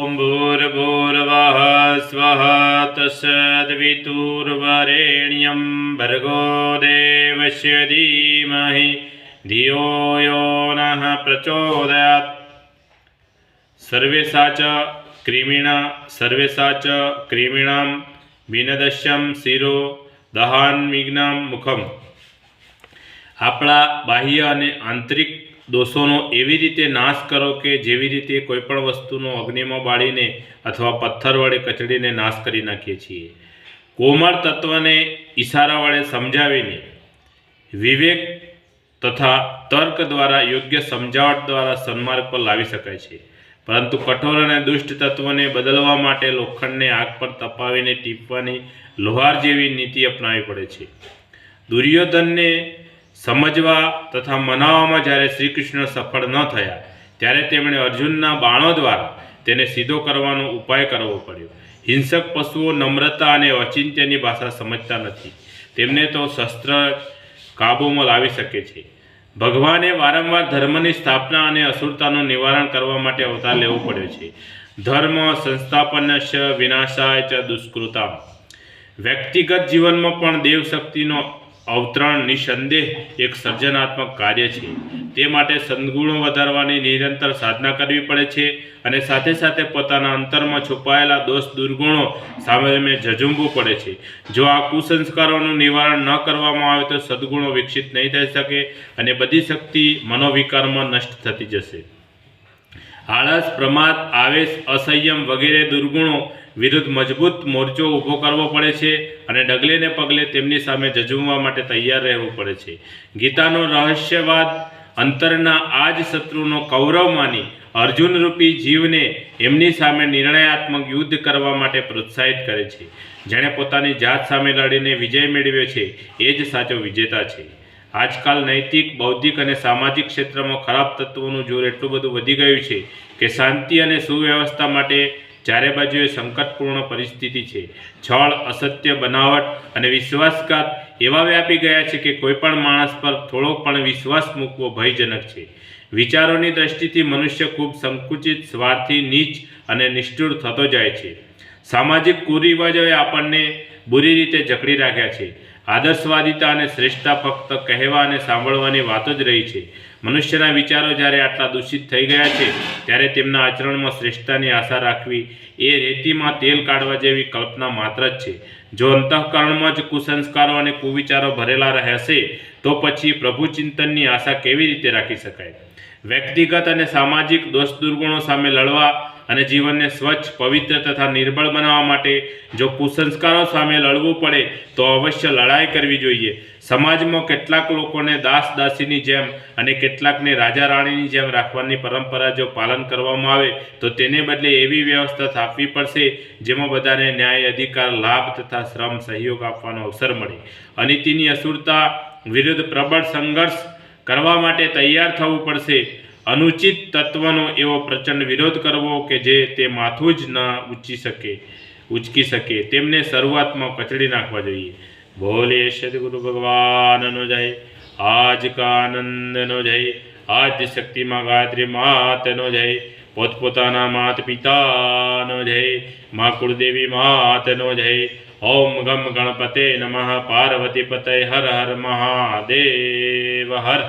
ॐ भूर्भुवः स्वः तत्सवितुर्वरेण्यं भर्गो देवस्य धीमहि धियो यो नः प्रचोदयात्। सर्वेषा च क्रीमिणां विनदश्यं शिरो दहान्विघ्नं मुखम। આપણા બાહ્ય અને આંતરિક દોષોનો એવી રીતે નાશ કરો કે જેવી રીતે કોઈપણ વસ્તુનો અગ્નિમાં બાળીને અથવા પથ્થર વડે કચડીને નાશ કરી નાખીએ છીએ. કોમળ તત્વને ઈશારા વડે સમજાવીને વિવેક તથા તર્ક દ્વારા યોગ્ય સમજાવટ દ્વારા સન્માર્ગ પર લાવી શકાય છે. પરંતુ કઠોર અને દુષ્ટ તત્વને બદલવા માટે લોખંડને આગ પર તપાવીને ટીપવાની લોહાર જેવી નીતિ અપનાવવી પડે છે. દુર્યોધનને સમજવા તથા મનાવવામાં જ્યારે શ્રી કૃષ્ણ સફળ ન થયા ત્યારે તેમણે અર્જુનના બાણો દ્વારા તેને સીધો કરવાનો ઉપાય કરવો પડ્યો. હિંસક પશુઓ નમ્રતા અને અચિંત્યની ભાષા સમજતા નથી. તેમને તો શસ્ત્ર કાબૂમાં લાવી શકે છે. ભગવાને વારંવાર ધર્મની સ્થાપના અને અસુરતાનું નિવારણ કરવા માટે અવતાર લેવો પડ્યો છે. ધર્મ સંસ્થાપનશ્ચ વિનાશાય ચ દુષ્કૃતામ. વ્યક્તિગત જીવનમાં પણ દેવશક્તિનો અવતરણ નિસંદેહ એક સર્જનાત્મક કાર્ય છે. તે માટે સદ્ગુણો વધારવાની નિરંતર સાધના કરવી પડે છે અને સાથે સાથે પોતાના અંતરમાં છુપાયેલા દોષ દુર્ગુણો સામે ઝઝૂમવું પડે છે. જો આ કુસંસ્કારોનું નિવારણ ન કરવામાં આવે તો સદ્ગુણો વિકસિત નહીં થઈ શકે અને બધી શક્તિ મનોવિકારમાં નષ્ટ થતી જશે. આળસ, પ્રમાદ, આવેશ, અસંયમ વગેરે દુર્ગુણો વિરુદ્ધ મજબૂત મોરચો ઊભો કરવો પડે છે અને ડગલે ને પગલે તેમની સામે ઝઝૂમવા માટે તૈયાર રહેવું પડે છે. ગીતાનો રહસ્યવાદ અંતરના આ જ શત્રુનો કૌરવ માની અર્જુનરૂપી જીવને એમની સામે નિર્ણયાત્મક યુદ્ધ કરવા માટે પ્રોત્સાહિત કરે છે. જેણે પોતાની જાત સામે લડીને વિજય મેળવ્યો છે એ જ સાચો વિજેતા છે. આજકાલ નૈતિક, બૌદ્ધિક અને સામાજિક ક્ષેત્રમાં ખરાબ તત્વોનું જોર એટલું બધું વધી ગયું છે કે શાંતિ અને સુવ્યવસ્થા માટે ચારે બાજુએ સંકટપૂર્ણ પરિસ્થિતિ છે. છળ, અસત્ય, બનાવટ અને વિશ્વાસઘાત એવા વ્યાપી ગયા છે કે કોઈપણ માણસ પર થોડો પણ વિશ્વાસ મૂકવો ભયજનક છે. વિચારોની દ્રષ્ટિથી મનુષ્ય ખૂબ સંકુચિત, સ્વાર્થી, નીચ અને નિષ્ઠુર થતો જાય છે. સામાજિક કુરિવાજોએ આપણને બુરી રીતે જકડી રાખ્યા છે. આદર્શવાદિતા અને શ્રેષ્ઠતા ફક્ત કહેવા અને સાંભળવાની વાતો જ રહી છે. મનુષ્યના વિચારો જ્યારે આટલા દૂષિત થઈ ગયા છે ત્યારે તેમના આચરણમાં શ્રેષ્ઠતાની આશા રાખવી એ રેતીમાં તેલ કાઢવા જેવી કલ્પના માત્ર જ છે. જો અંતઃકરણમાં જ કુસંસ્કારો અને કુવિચારો ભરેલા રહેશે તો પછી પ્રભુ ચિંતનની આશા કેવી રીતે રાખી શકાય? વ્યક્તિગત અને સામાજિક દોષ દુર્ગુણો સામે લડવા અને જીવનને સ્વચ્છ, પવિત્ર તથા નિર્બળ બનાવવા માટે જો કુસંસ્કારો સામે લડવું પડે તો અવશ્ય લડાઈ કરવી જોઈએ. સમાજમાં કેટલાક લોકોને દાસ દાસીની જેમ અને કેટલાકને રાજા રાણીની જેમ રાખવાની પરંપરા જો પાલન કરવામાં આવે તો તેને બદલે એવી વ્યવસ્થા સ્થાપવી પડશે જેમાં બધાને ન્યાય, અધિકાર, લાભ તથા શ્રમ સહયોગ આપવાનો અવસર મળે. અનીતિની અસુરતા વિરુદ્ધ પ્રબળ સંઘર્ષ કરવા માટે તૈયાર થવું પડશે. અનુચિત તત્વનો એવો પ્રચંડ વિરોધ કરવો કે જે તે માથું જ ન ઉચકી શકે તેમને શરૂઆતમાં કચડી નાખવા જોઈએ. બોલે સદગુરુ ભગવાનનો જય. આજ કા આનંદનો જય. આદ્ય શક્તિમાં ગાયત્રી માતનો જય. પોતપોતાના માત પિતાનો જય. મા કુળદેવી માતનો જય. ઓમ ગમ ગણપતે નમઃ. પાર્વતી પતય હર હર મહાદેવ હર.